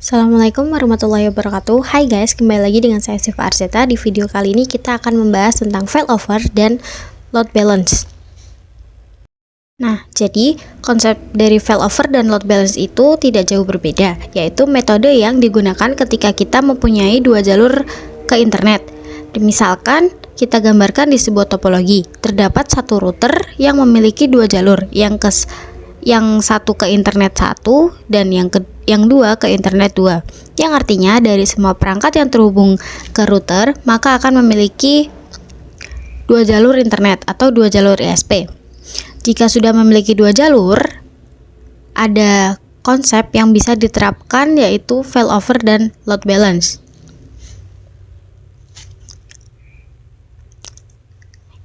Assalamualaikum warahmatullahi wabarakatuh. Hai guys, kembali lagi dengan saya Siva Arseta. Di video kali ini kita akan membahas tentang failover dan load balance. Nah, jadi konsep dari failover dan load balance itu tidak jauh berbeda, yaitu metode yang digunakan ketika kita mempunyai dua jalur ke internet. Misalkan kita gambarkan di sebuah topologi, terdapat satu router yang memiliki dua jalur, yang satu ke internet satu dan yang dua ke internet 2, yang artinya dari semua perangkat yang terhubung ke router maka akan memiliki dua jalur internet atau dua jalur ISP. Jika sudah memiliki dua jalur, ada konsep yang bisa diterapkan, yaitu failover dan load balance.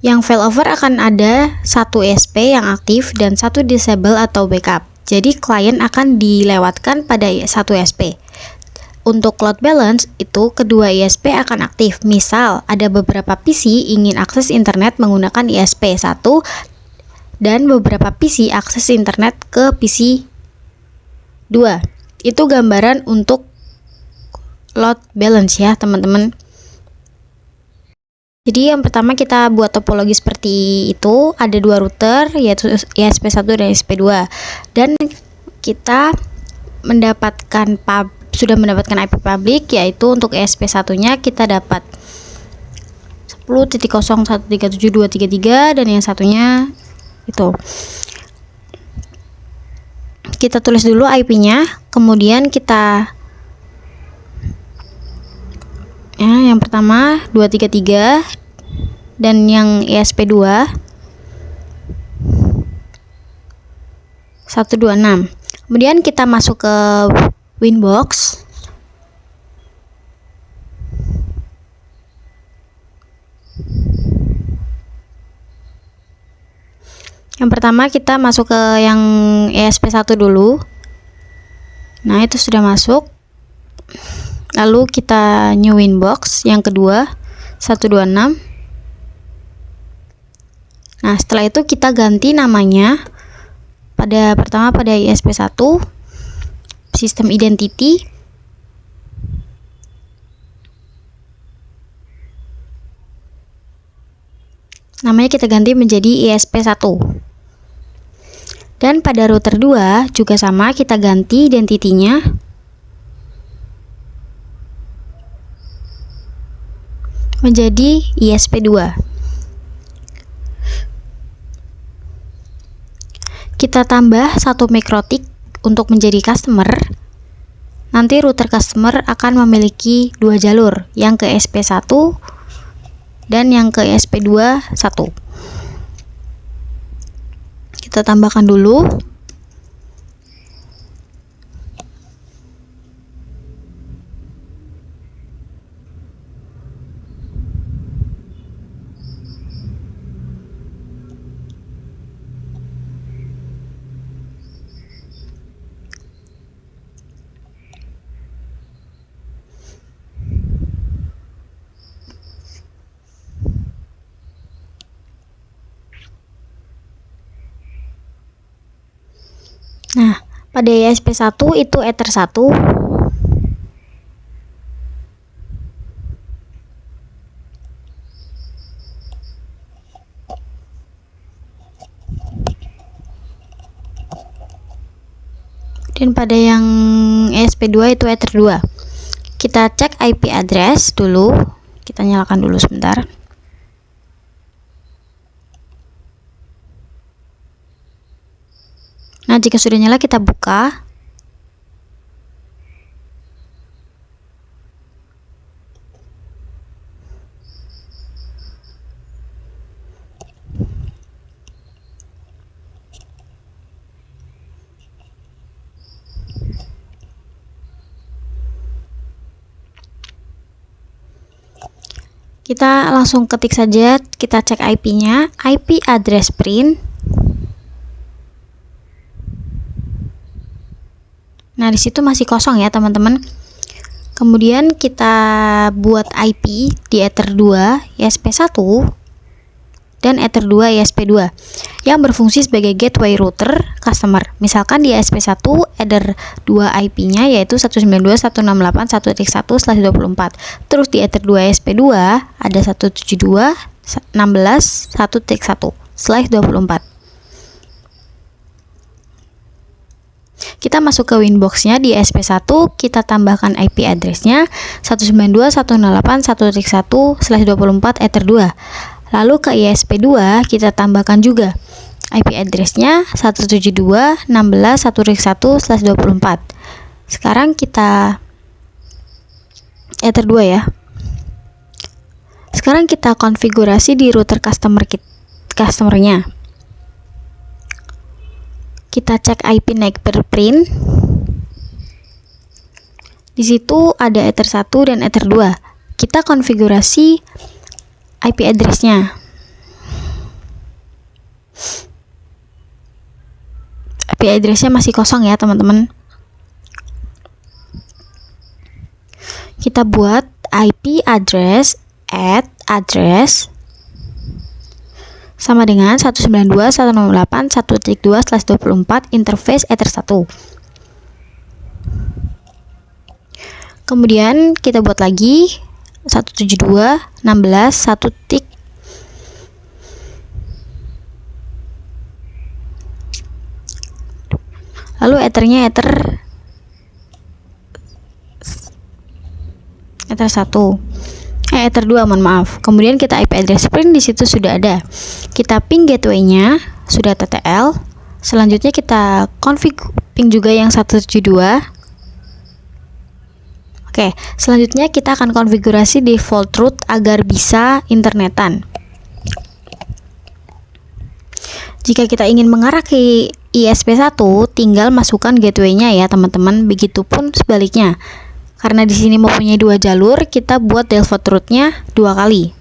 Yang failover akan ada satu ISP yang aktif dan satu disable atau backup. Jadi klien akan dilewatkan pada satu ISP. Untuk load balance itu kedua ISP akan aktif. Misal ada beberapa PC ingin akses internet menggunakan ISP 1 dan beberapa PC akses internet ke PC 2. Itu gambaran untuk load balance ya teman-teman. Jadi yang pertama kita buat topologi seperti itu, ada dua router yaitu ISP1 dan ISP2, dan kita sudah mendapatkan IP public, yaitu untuk ISP1 nya kita dapat 10.0.137.233 dan yang satunya itu. Kita tulis dulu IP-nya, kemudian kita yang pertama 233 dan yang ISP2 126. Kemudian kita masuk ke Winbox. Yang pertama kita masuk ke yang ISP1 dulu. Nah, itu sudah masuk. Lalu kita new Winbox yang kedua 126. Nah, setelah itu kita ganti namanya pertama pada ISP1 sistem identity, namanya kita ganti menjadi ISP1. Dan pada router 2 juga sama, kita ganti identitinya menjadi ISP2. Kita tambah satu MikroTik untuk menjadi customer. Nanti router customer akan memiliki dua jalur, yang ke ISP1 dan yang ke ISP2 1. Kita tambahkan dulu. Nah, pada ISP1 itu Ether 1. Dan pada yang ISP2 itu Ether 2. Kita cek IP address dulu. Kita nyalakan dulu sebentar. Nah, jika sudah nyala kita buka. Kita langsung ketik saja, kita cek IP-nya, IP address print. Nah, di situ masih kosong ya, teman-teman. Kemudian kita buat IP di Ether 2 ISP1 dan Ether 2 ISP2 yang berfungsi sebagai gateway router customer. Misalkan di ISP1 Ether 2 IP-nya yaitu 192.168.1.1/24. Terus di Ether 2 ISP2 ada 172.16.1.1/24. Kita masuk ke Winbox-nya di ISP1, kita tambahkan IP address-nya 192.168.1.1/24 Ether 2. Lalu ke ISP2 kita tambahkan juga IP address-nya 172.16.1.1/24. Sekarang kita Ether 2 ya. Sekarang kita konfigurasi di router customer-nya. Kita cek IP neighbor print. Di situ ada Ether 1 dan Ether 2. Kita konfigurasi IP address-nya. IP address-nya masih kosong ya, teman-teman. Kita buat IP address address sama dengan 192.168.1.2/24 interface Ether 1. Kemudian kita buat lagi 172.16.1. Lalu Ethernya Ether 1. Ether 2, mohon maaf. Kemudian kita IP address print, di situ sudah ada. Kita ping gateway-nya sudah TTL. Selanjutnya kita config ping juga yang 172. Oke, selanjutnya kita akan konfigurasi default route agar bisa internetan. Jika kita ingin mengarah ke ISP1, tinggal masukkan gateway-nya ya, teman-teman. Begitupun sebaliknya. Karena di sini mempunyai 2 jalur, kita buat default route-nya 2 kali.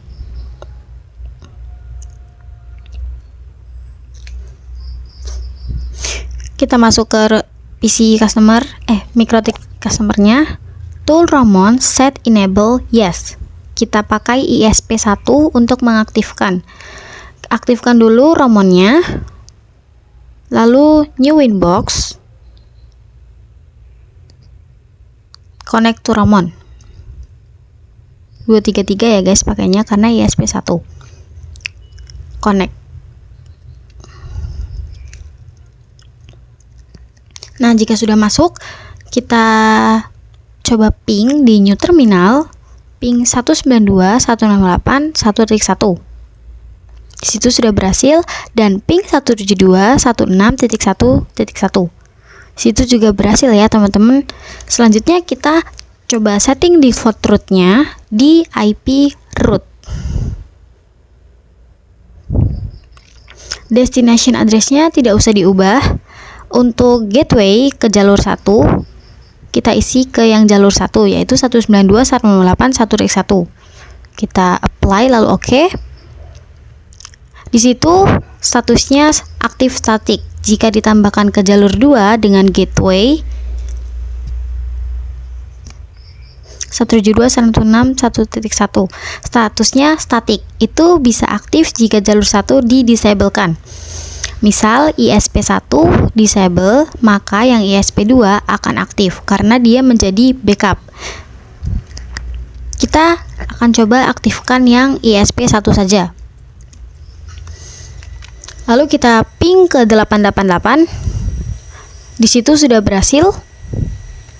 Kita masuk ke PC customer, MikroTik customer-nya. Tool Ramon set enable yes. Kita pakai ISP1 untuk mengaktifkan. Aktifkan dulu Ramonnya. Lalu new Winbox. Connect to Ramon 233 ya guys pakainya karena ISP1. Connect. Nah, jika sudah masuk, kita coba ping di new terminal, ping 192.168.1.1. Di situ sudah berhasil, dan ping 172.16.1.1. Situ juga berhasil ya, teman-teman. Selanjutnya kita coba setting default route-nya di IP route. Destination address-nya tidak usah diubah. Untuk gateway ke jalur 1, kita isi ke yang jalur 1 yaitu 192.168.1.1. Kita apply lalu oke. Di situ statusnya aktif static. Jika ditambahkan ke jalur 2 dengan gateway 172.168.1.1, statusnya static. Itu bisa aktif jika jalur 1 didisablekan. Misal ISP1 disable, maka yang ISP2 akan aktif karena dia menjadi backup. Kita akan coba aktifkan yang ISP1 saja. Lalu kita ping ke 888. Di situ sudah berhasil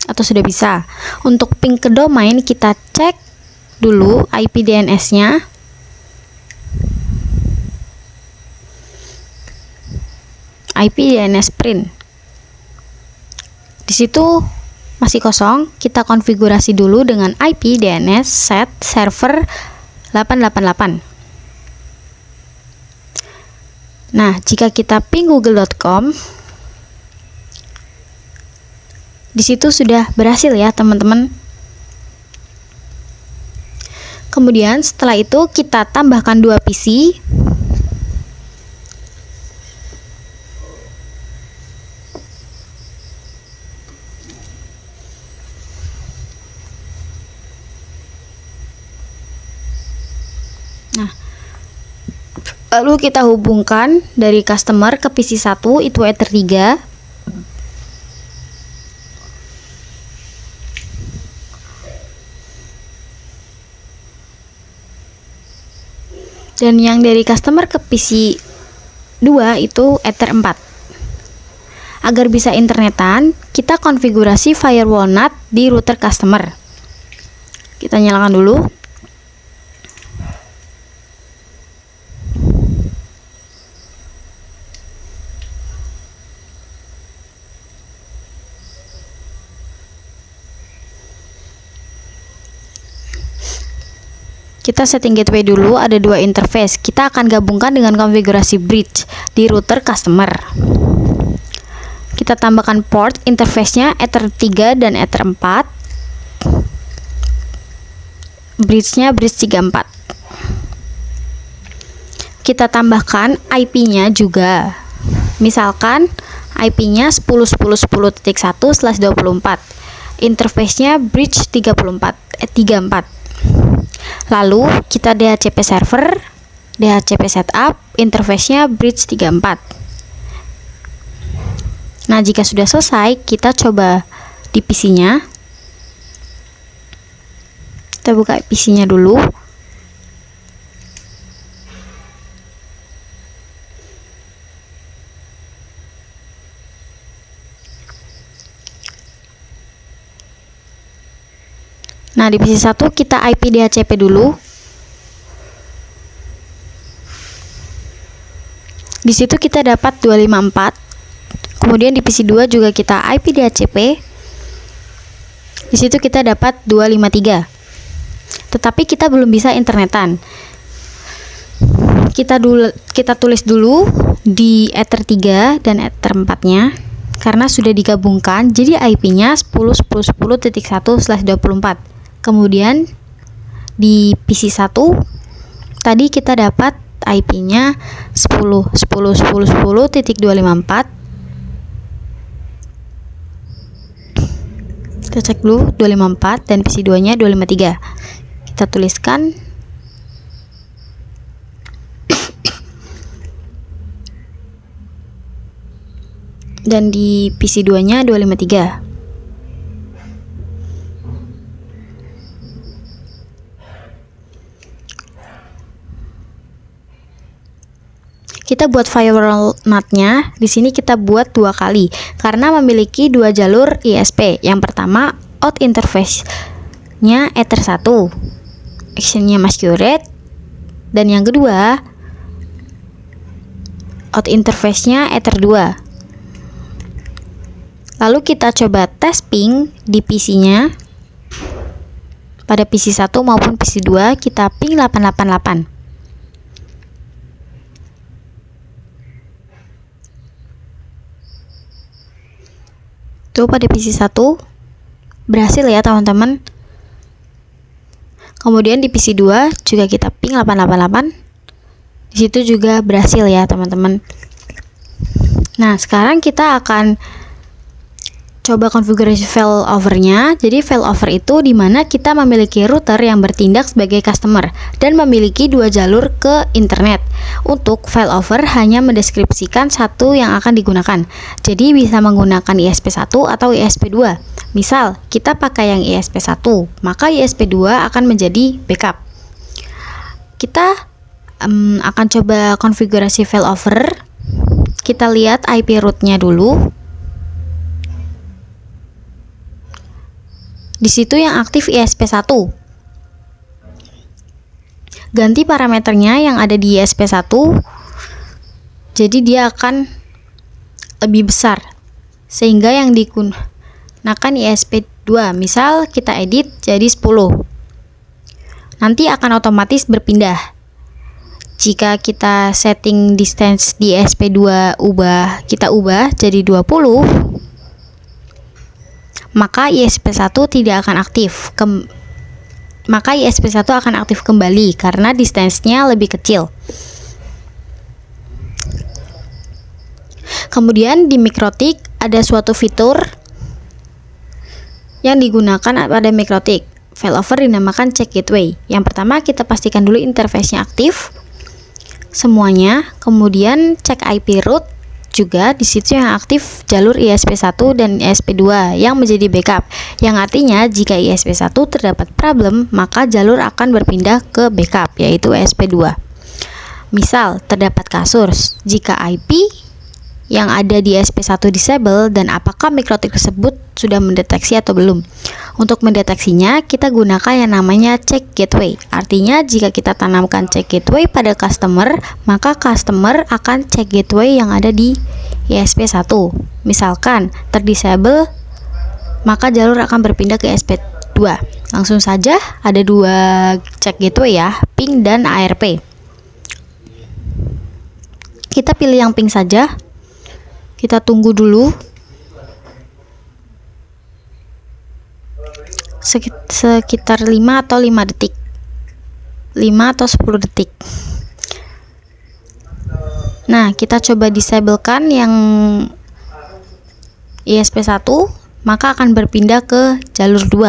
atau sudah bisa. Untuk ping ke domain kita cek dulu IP DNS-nya. IP DNS print. Di situ masih kosong, kita konfigurasi dulu dengan IP DNS set server 888. Nah, jika kita ping google.com, di situ sudah berhasil ya, teman-teman. Kemudian setelah itu kita tambahkan 2 PC. Nah, Lalu kita hubungkan dari customer ke PC 1, itu Ether 3. Dan yang dari customer ke PC 2 itu Ether 4. Agar bisa internetan, kita konfigurasi firewall NAT di router customer. Kita nyalakan dulu. Kita setting gateway dulu, ada dua interface. Kita akan gabungkan dengan konfigurasi bridge di router customer. Kita tambahkan port interface-nya Ether 3 dan Ether 4. Bridge-nya bridge 34. Kita tambahkan IP-nya juga. Misalkan IP-nya 10.10.10.1/24. Interface-nya bridge 34. Lalu kita DHCP server, DHCP setup, interface-nya bridge 34. Nah, jika sudah selesai, kita coba di PC-nya. Kita buka PC-nya dulu. Nah, di PC 1 kita IP DHCP dulu. Di situ kita dapat 254. Kemudian di PC 2 juga kita IP DHCP. Di situ kita dapat 253. Tetapi kita belum bisa internetan. Kita tulis dulu di Ether 3 dan Ether 4-nya karena sudah digabungkan. Jadi IP-nya 10.10.10.1/24. Kemudian di PC 1 tadi kita dapat IP-nya 10.10.10.10.254. Kita cek dulu 254 dan PC 2-nya 253. Kita tuliskan dan di PC 2-nya 253. Kita buat firewall NAT-nya, di sini kita buat 2 kali karena memiliki 2 jalur ISP. Yang pertama, out interface-nya Ether 1, action-nya masquerade, dan yang kedua, out interface-nya Ether 2. Lalu kita coba tes ping di PC-nya. Pada PC 1 maupun PC 2 kita ping 888. Tuh pada PC 1 berhasil ya teman-teman. Kemudian di PC 2 juga kita ping 888. Di situ juga berhasil ya teman-teman. Nah, sekarang kita akan coba konfigurasi failover-nya. Jadi failover itu dimana kita memiliki router yang bertindak sebagai customer dan memiliki 2 jalur ke internet. Untuk failover hanya mendeskripsikan satu yang akan digunakan. Jadi bisa menggunakan ISP1 atau ISP2. Misal kita pakai yang ISP1, maka ISP2 akan menjadi backup. Kita akan coba konfigurasi failover. Kita lihat IP root-nya dulu. Di situ yang aktif ISP1. Ganti parameternya yang ada di ISP1. Jadi dia akan lebih besar. Sehingga yang digunakan ISP2. Misal kita edit jadi 10. Nanti akan otomatis berpindah. Jika kita setting distance di ISP2 kita ubah jadi 20. Maka ISP1 tidak akan aktif. Maka ISP1 akan aktif kembali karena distance-nya lebih kecil. Kemudian di MikroTik ada suatu fitur yang digunakan pada MikroTik. Failover dinamakan check gateway. Yang pertama kita pastikan dulu interface-nya aktif. semuanya, kemudian cek IP root juga. Di situ yang aktif jalur ISP1 dan ISP2 yang menjadi backup, yang artinya jika ISP1 terdapat problem, maka jalur akan berpindah ke backup, yaitu ISP2. Misal terdapat kasus, jika IP yang ada di ISP1 disable dan apakah MikroTik tersebut sudah mendeteksi atau belum. Untuk mendeteksinya, kita gunakan yang namanya check gateway. Artinya, jika kita tanamkan check gateway pada customer, maka customer akan check gateway yang ada di ISP1. Misalkan terdisable, maka jalur akan berpindah ke ISP2. Langsung saja ada dua check gateway ya, ping dan ARP. Kita pilih yang ping saja. Kita tunggu dulu sekitar 5 atau 5 detik, 5 atau 10 detik. Nah, kita coba disablekan yang ISP1, maka akan berpindah ke jalur 2.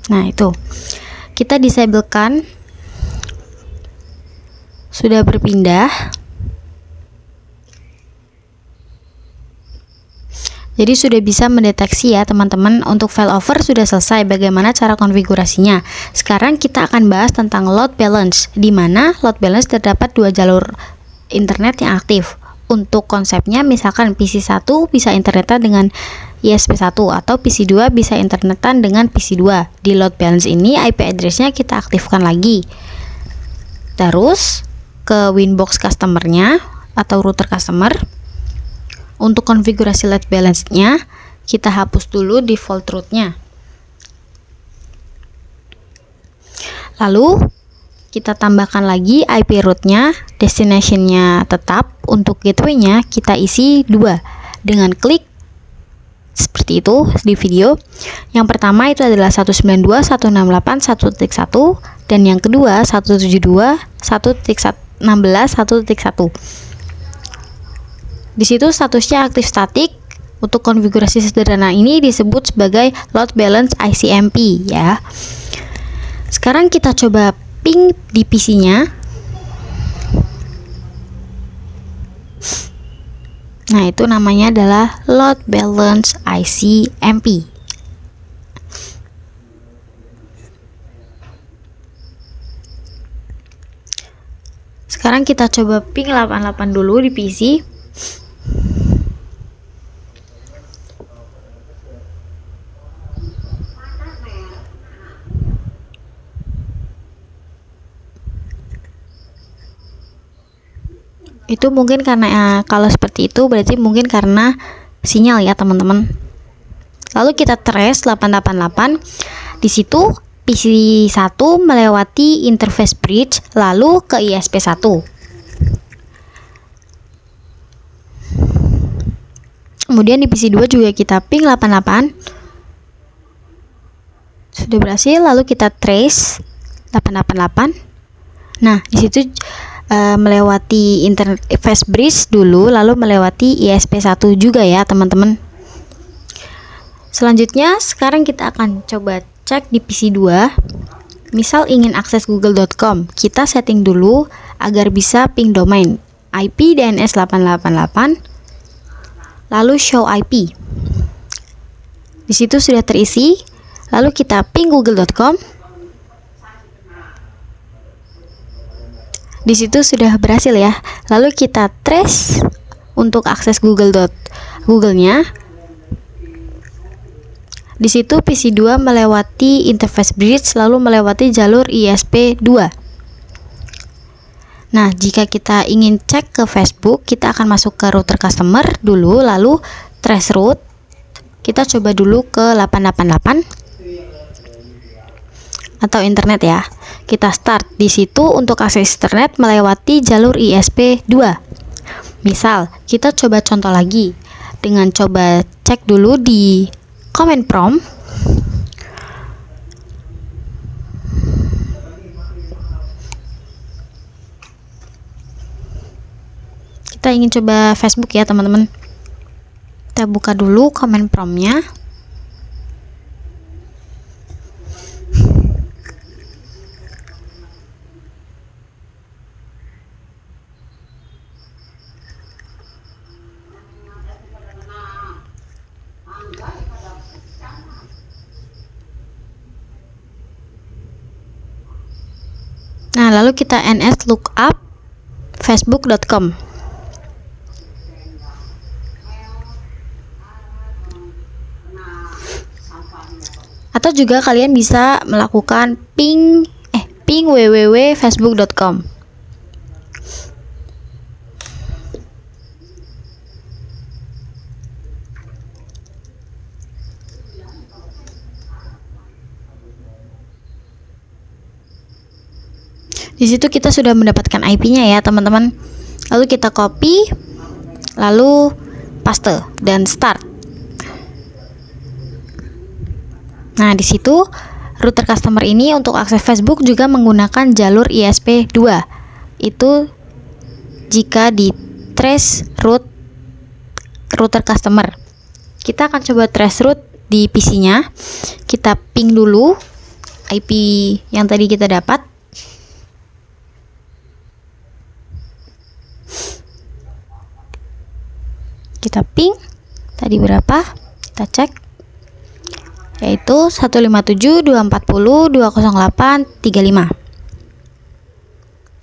Nah, itu kita disablekan, sudah berpindah. Jadi sudah bisa mendeteksi ya teman-teman. Untuk failover sudah selesai, bagaimana cara konfigurasinya. Sekarang kita akan bahas tentang load balance, di mana load balance terdapat dua jalur internet yang aktif. Untuk konsepnya, misalkan PC1 bisa internetan dengan ISP1 atau PC2 bisa internetan dengan PC2. Di load balance ini IP address-nya kita aktifkan lagi. Terus ke Winbox customer-nya atau router customer. Untuk konfigurasi load balance-nya, kita hapus dulu default root-nya. Lalu kita tambahkan lagi IP root-nya, destination-nya tetap. Untuk gateway-nya kita isi 2 dengan klik seperti itu di video. Yang pertama itu adalah 192.168.1.1 dan yang kedua 172.1.16.1.1. Di situ statusnya aktif statik. Untuk konfigurasi sederhana ini disebut sebagai load balance ICMP ya. Sekarang kita coba ping di PC-nya. Nah, itu namanya adalah load balance ICMP. Sekarang kita coba ping 88 dulu di PC. Itu mungkin karena kalau seperti itu berarti mungkin karena sinyal ya teman-teman. Lalu kita trace 888. Di situ PC1 melewati interface bridge lalu ke ISP1. Kemudian di PC2 juga kita ping 88. Sudah berhasil, lalu kita trace 888. Nah, di situ melewati interface bridge dulu, lalu melewati ISP1 juga ya teman-teman. Selanjutnya sekarang kita akan coba cek di PC2. Misal ingin akses google.com, kita setting dulu agar bisa ping domain IP DNS 888 lalu show IP. Di situ sudah terisi, lalu kita ping google.com. Di situ sudah berhasil ya. Lalu kita trace untuk akses Google-nya. Di situ PC2 melewati interface bridge lalu melewati jalur ISP2. Nah, jika kita ingin cek ke Facebook, kita akan masuk ke router customer dulu, lalu trace route. Kita coba dulu ke 888 atau internet ya. Kita start di situ untuk akses internet melewati jalur ISP2. Misal, kita coba contoh lagi dengan coba cek dulu di command prompt. Kita ingin coba Facebook ya teman-teman. Kita buka dulu command prompt-nya. lalu kita ns lookup facebook.com. Atau juga kalian bisa melakukan ping www.facebook.com. Di situ kita sudah mendapatkan IP-nya ya, teman-teman. Lalu kita copy, lalu paste dan start. Nah, di situ router customer ini untuk akses Facebook juga menggunakan jalur ISP2. Itu jika di trace root router customer. Kita akan coba trace root di PC-nya. Kita ping dulu IP yang tadi kita dapat. Kita ping tadi berapa? Kita cek, yaitu 157.240.208.35.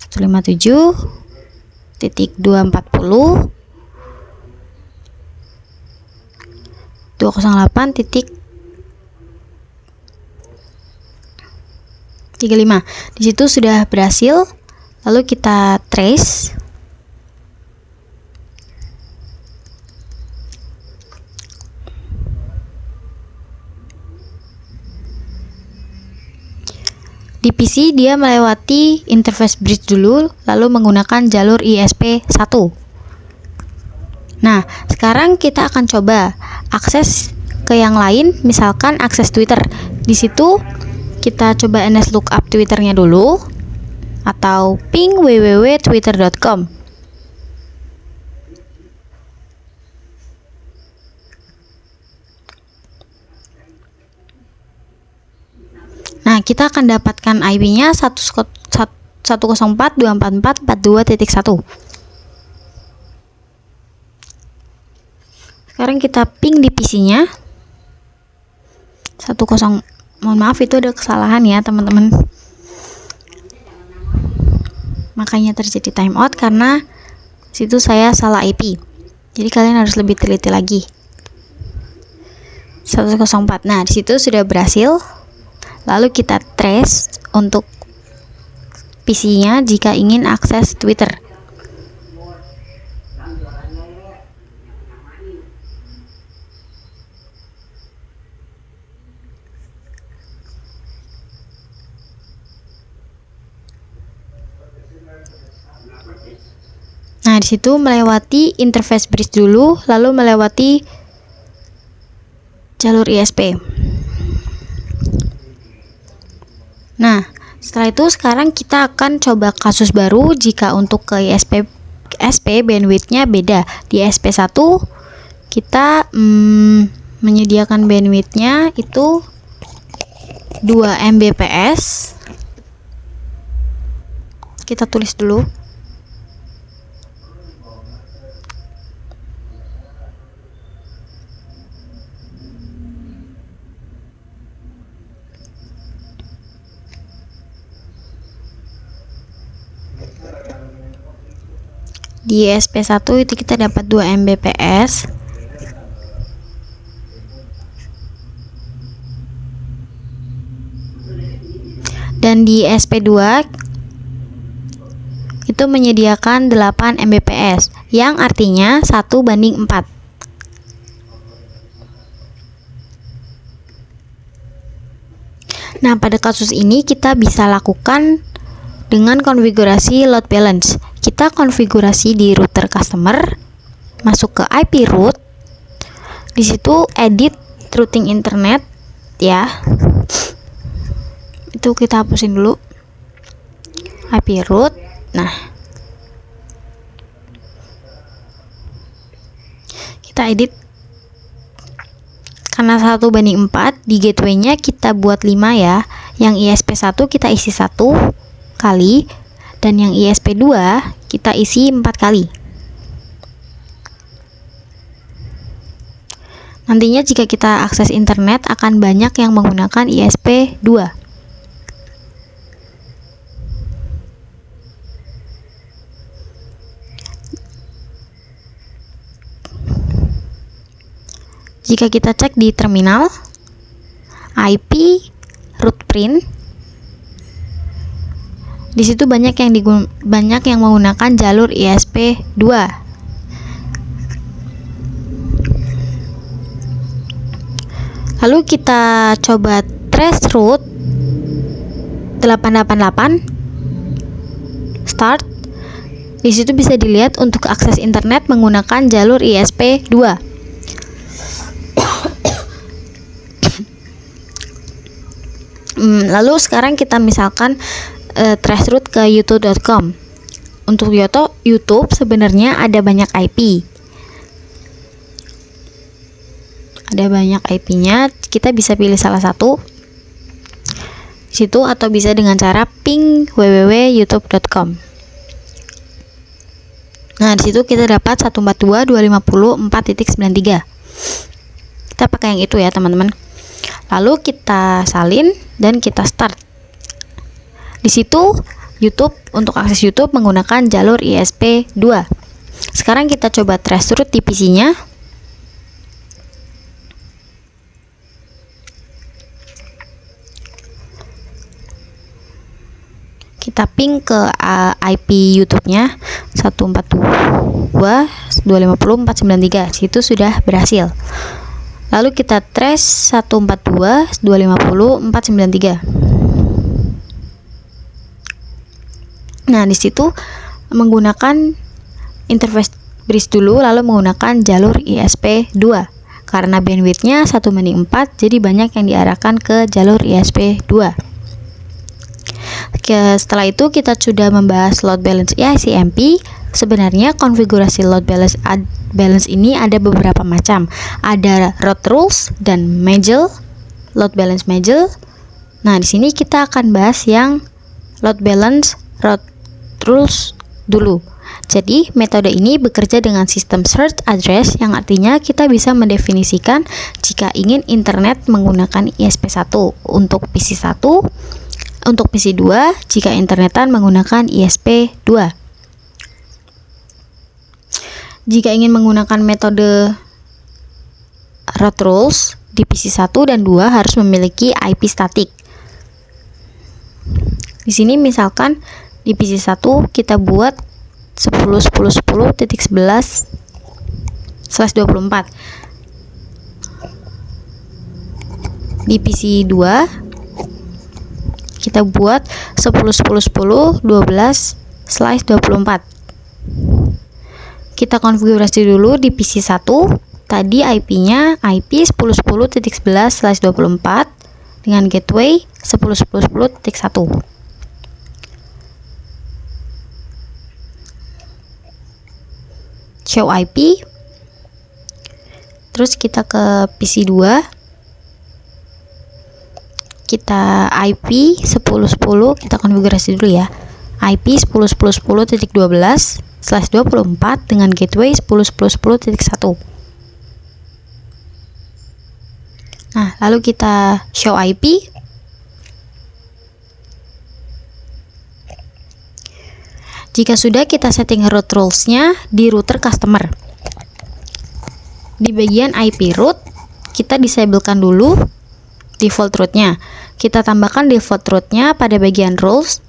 157.240.208.35. Di situ sudah berhasil. Lalu kita trace. Di PC dia melewati interface bridge dulu, lalu menggunakan jalur ISP1. Nah, sekarang kita akan coba akses ke yang lain, misalkan akses Twitter. Di situ kita coba ns lookup Twitternya dulu, atau ping www.twitter.com. Nah, kita akan dapatkan IP-nya 104.244.42.1. Sekarang kita ping di PC-nya. Mohon maaf, itu ada kesalahan ya, teman-teman. Makanya terjadi timeout karena situ saya salah IP. Jadi kalian harus lebih teliti lagi. 104. Nah, di situ sudah berhasil. Lalu kita trace untuk PC-nya jika ingin akses Twitter. Nah, di situ melewati interface bridge dulu, lalu melewati jalur ISP. Nah, setelah itu sekarang kita akan coba kasus baru jika untuk ke ISP bandwidth-nya beda. Di ISP1 kita menyediakan bandwidth-nya itu 2 Mbps. Kita tulis dulu. Di ISP1 itu kita dapat 2 Mbps. Dan di ISP2 itu menyediakan 8 Mbps, yang artinya 1:4. Nah, pada kasus ini kita bisa lakukan dengan konfigurasi load balance. Kita konfigurasi di router customer, masuk ke IP root, di situ edit routing internet ya. Itu kita hapusin dulu IP root. Nah, kita edit karena 1:4 di gateway-nya kita buat 5 ya. Yang ISP1 kita isi 1 kali, dan yang ISP2 kita isi 4 kali. Nantinya jika kita akses internet akan banyak yang menggunakan ISP2. Jika kita cek di terminal IP root print, di situ banyak yang menggunakan jalur ISP2. Lalu kita coba trace root 888 start. Di situ bisa dilihat untuk akses internet menggunakan jalur ISP2. Lalu sekarang kita misalkan trace root ke youtube.com. Untuk YouTube sebenarnya ada banyak IP. Ada banyak IP-nya, kita bisa pilih salah satu situ atau bisa dengan cara ping www.youtube.com. Nah, di situ kita dapat 142.250.4.93. Kita pakai yang itu ya, teman-teman. Lalu kita salin dan kita start. Di situ YouTube, untuk akses YouTube menggunakan jalur ISP2. Sekarang kita coba trace root di PC-nya. Kita ping ke IP YouTube-nya 142.250.493. Situ sudah berhasil. Lalu kita trace 142.250.493. Nah, di situ menggunakan interface bridge dulu, lalu menggunakan jalur ISP2. Karena bandwidth-nya 1:4, jadi banyak yang diarahkan ke jalur ISP2. Setelah itu kita sudah membahas load balance ICMP. Sebenarnya konfigurasi load balance ini ada beberapa macam. Ada road rules dan major, load balance major. Nah, di sini kita akan bahas yang load balance road rules dulu. Jadi, metode ini bekerja dengan sistem search address, yang artinya kita bisa mendefinisikan jika ingin internet menggunakan ISP1 untuk PC1, untuk PC2 jika internetan menggunakan ISP2. Jika ingin menggunakan metode road rules di PC1 dan 2 harus memiliki IP statik. Di sini misalkan di PC1 kita buat 10.10.10.11/24. Di PC2 kita buat 10.10.10.12/24. Kita konfigurasi dulu di PC1. Tadi IP-nya IP 10.10.11/24 dengan gateway 10.10.10.1. Show IP. Terus kita ke PC2. Kita IP 10.10, kita konfigurasi dulu ya. IP 10.10.10.12/24 dengan gateway 10.10.10.1. Nah, lalu kita show IP. Jika sudah, kita setting root rules-nya di router customer. Di bagian IP root, kita disablekan dulu default root-nya. Kita tambahkan default root-nya pada bagian rules.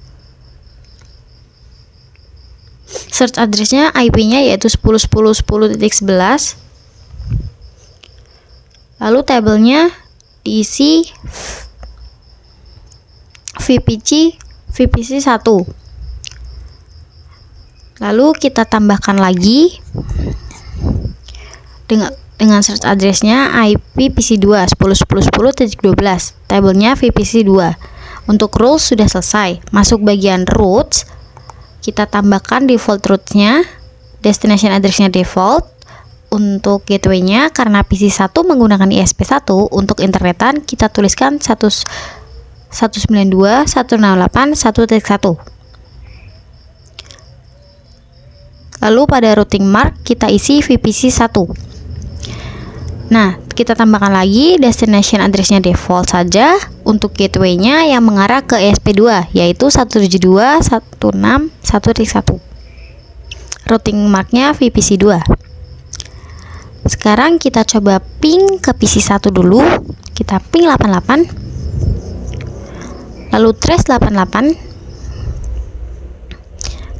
Search address-nya IP-nya yaitu 10.10.10.11. Lalu tabelnya diisi VPC 1. Lalu kita tambahkan lagi dengan search address-nya IP PC2 10.10.10.12. Tabelnya VPC 2. Untuk rules sudah selesai. Masuk bagian roots, kita tambahkan default root-nya, destination address-nya default. Untuk gateway-nya, karena PC1 menggunakan ISP1, untuk internetan kita tuliskan 192.168.1.1. Lalu pada routing mark kita isi VPC 1. Nah, kita tambahkan lagi destination address-nya default saja. Untuk gateway-nya yang mengarah ke ISP2 yaitu 172.168.1.1. Routing mark-nya VPC 2. Sekarang kita coba ping ke PC1 dulu. Kita ping 88, lalu trace 88.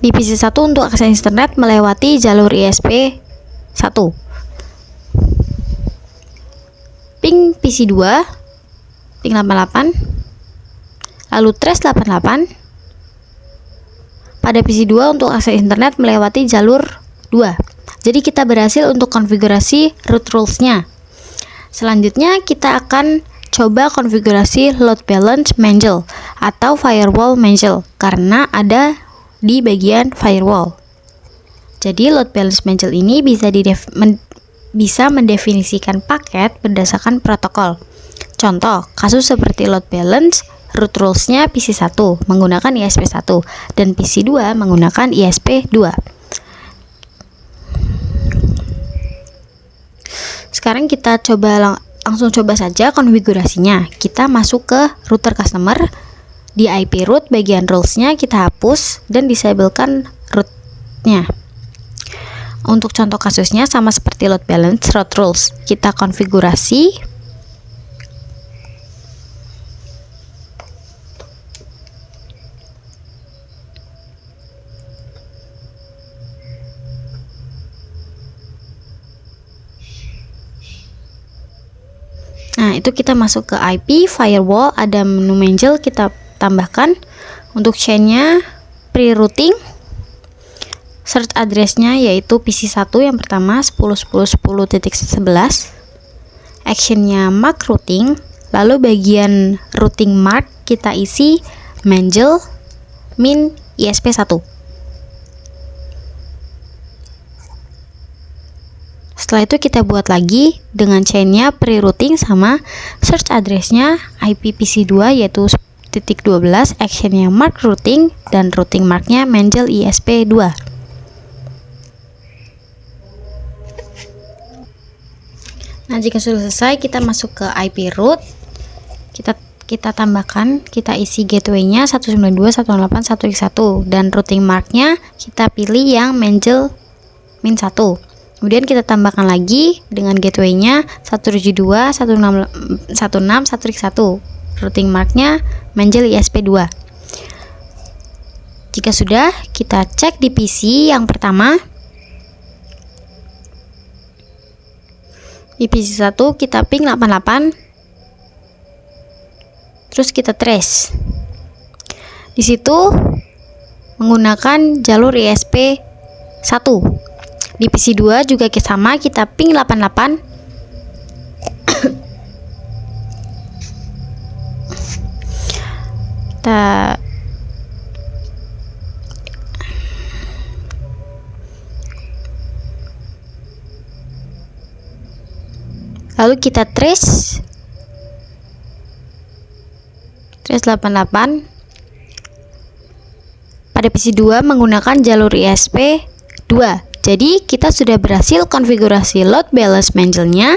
Di PC1 untuk akses internet melewati jalur ISP1. Ping PC2, ping 88, lalu trace 88. Pada PC2 untuk akses internet melewati jalur 2. Jadi kita berhasil untuk konfigurasi root rules-nya. Selanjutnya kita akan coba konfigurasi load balance mangle atau firewall mangle karena ada di bagian firewall. Jadi load balance mangle ini bisa mendefinisikan paket berdasarkan protokol. Contoh, kasus seperti load balance, root rules-nya PC1 menggunakan ISP1 dan PC2 menggunakan ISP2. Sekarang kita langsung coba saja konfigurasinya. Kita masuk ke router customer. Di IP root bagian rules-nya kita hapus dan disablekan root-nya. Untuk contoh kasusnya sama seperti load balance, root rules. Kita konfigurasi. Nah, itu kita masuk ke IP, firewall, ada menu mangle, kita tambahkan. Untuk chain-nya pre-routing, search address-nya yaitu PC1 yang pertama 10.10.10.11. Action-nya mark routing, lalu bagian routing mark kita isi mangle min ISP1. Setelah itu kita buat lagi dengan chainnya pre-routing sama search address-nya IP PC2 yaitu 10.12, action-nya mark routing dan routing mark-nya mangle ISP2. Nah, jika sudah selesai kita masuk ke IP root. Kita tambahkan, kita isi gateway-nya 192.168.1x1 dan routing mark-nya kita pilih yang mangle min 1. Kemudian kita tambahkan lagi dengan gateway-nya 172.168.1x1. Routing mark-nya mangle ISP2. Jika sudah, kita cek di PC yang pertama. Di PC1 kita ping 88. Terus kita trace. Di situ menggunakan jalur ISP1. Di PC2 juga sama, kita ping 88. Lalu kita trace 88. Pada PC2 menggunakan jalur ISP2. Jadi kita sudah berhasil konfigurasi load balance mangle-nya.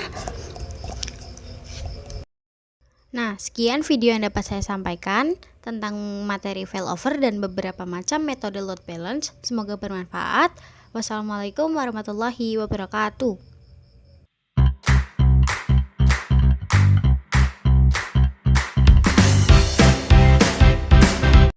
Nah, sekian video yang dapat saya sampaikan tentang materi failover dan beberapa macam metode load balance. Semoga bermanfaat. Wassalamualaikum warahmatullahi wabarakatuh.